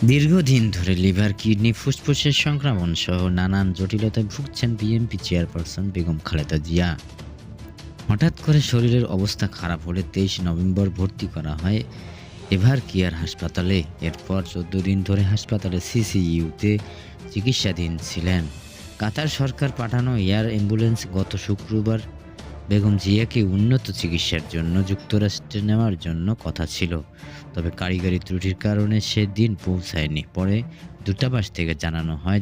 দীর্ঘদিন ধরে liver, kidney, ফুসফুসের সংক্রমণ সহ নানান জটিলতায় ভুগছেন বিএনপি চেয়ারপারসন বেগম খালেদা জিয়া। হঠাৎ করে শরীরের অবস্থা খারাপ হলে ২৩ নভেম্বর ভর্তি করা হয় এভার কেয়ার হাসপাতালে। এরপর ১৪ দিন ধরে হাসপাতালে সিসিইউতে চিকিৎসাধীন ছিলেন। কাতার সরকার পাঠানো এয়ার অ্যাম্বুলেন্স গত শুক্রবার বেগম জিয়াকে উন্নত চিকিৎসার জন্য যুক্তরাষ্ট্রে নেওয়ার জন্য কথা ছিল, তবে কারিগরি ত্রুটির কারণে সেদিন পৌঁছায়নি। পরে দূতাবাস থেকে জানানো হয়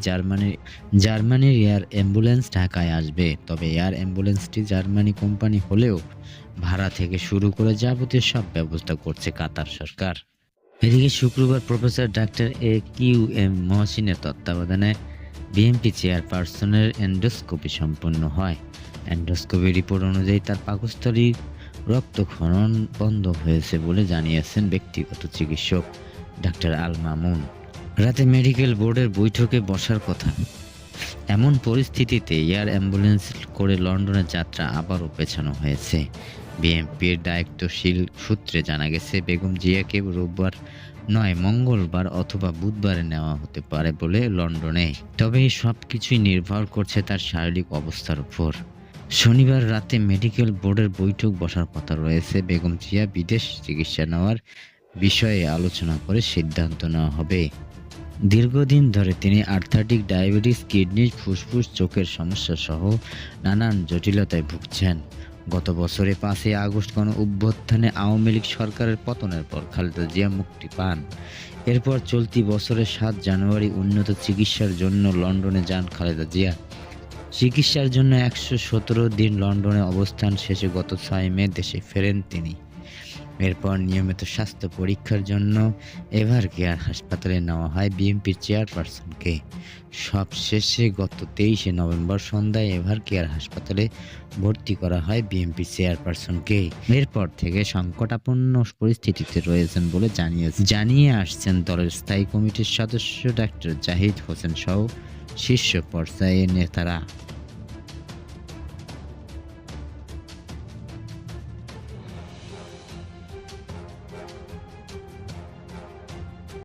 জার্মানির এয়ার অ্যাম্বুলেন্স ঢাকায় আসবে। তবে এয়ার অ্যাম্বুলেন্সটি জার্মানি কোম্পানি হলেও ভাড়া থেকে শুরু করে যাবতীয় সব ব্যবস্থা করছে কাতার সরকার। এদিকে শুক্রবার প্রফেসর ডাক্তার কিউ এম মহসিনের তত্ত্বাবধানে বিএনপি চেয়ারপারসনের এন্ডোস্কোপি সম্পন্ন হয়। এন্ডোস্কোপি রিপোর্ট অনুযায়ী তার পাকস্থলীর রক্তক্ষরণ বন্ধ হয়েছে বলে জানিয়েছেন ব্যক্তিগত চিকিৎসক ডাক্তার আল মামুন। রাতে মেডিকেল বোর্ডের বৈঠকে বসার কথা। এমন পরিস্থিতিতে এয়ার অ্যাম্বুলেন্স করে লন্ডনের যাত্রা আবারও পেছানো হয়েছে। বিএনপির দায়িত্বশীল সূত্রে জানা গেছে, বেগম জিয়াকে রোববার নয় মঙ্গলবার অথবা বুধবারে নেওয়া হতে পারে বলে লন্ডনে। তবে এই সব কিছুই নির্ভর করছে তার শারীরিক অবস্থার উপর। শনিবার রাতে মেডিকেল বোর্ডের বৈঠক বসার কথা রয়েছে। বেগম জিয়া বিদেশ চিকিৎসা নেওয়ার বিষয়ে আলোচনা করে সিদ্ধান্ত নেওয়া হবে। দীর্ঘদিন ধরে তিনি আর্থাইটিস, ডায়াবেটিস, কিডনি, ফুসফুস, চোখের সমস্যা সহ নানান জটিলতায় ভুগছেন। গত বছরে ৫ই আগস্ট গণঅভ্যুত্থানে আওয়ামী লীগ সরকারের পতনের পর খালেদা জিয়া মুক্তি পান। এরপর চলতি বছরের ৭ জানুয়ারি উন্নত চিকিৎসার জন্য লন্ডনে যান খালেদা জিয়া। চিকিৎসার জন্য ১১৭ দিন লন্ডনে অবস্থান শেষে গত ৬ মে দেশে ফেরেন তিনি। এরপর নিয়মিত স্বাস্থ্য পরীক্ষার জন্য এভার কেয়ার হাসপাতালে নেওয়া হয় বিএনপির চেয়ারপারসনকে। সবশেষে গত ২৩ নভেম্বর সন্ধ্যায় এভার কেয়ার হাসপাতালে ভর্তি করা হয় বিএনপির চেয়ারপারসনকে। এরপর থেকে সংকটাপন্ন পরিস্থিতিতে রয়েছেন বলে জানিয়ে আসছেন দলের স্থায়ী কমিটির সদস্য ডাক্তার জাহিদ হোসেন সহ শীর্ষ পর্যায়ের নেতারা।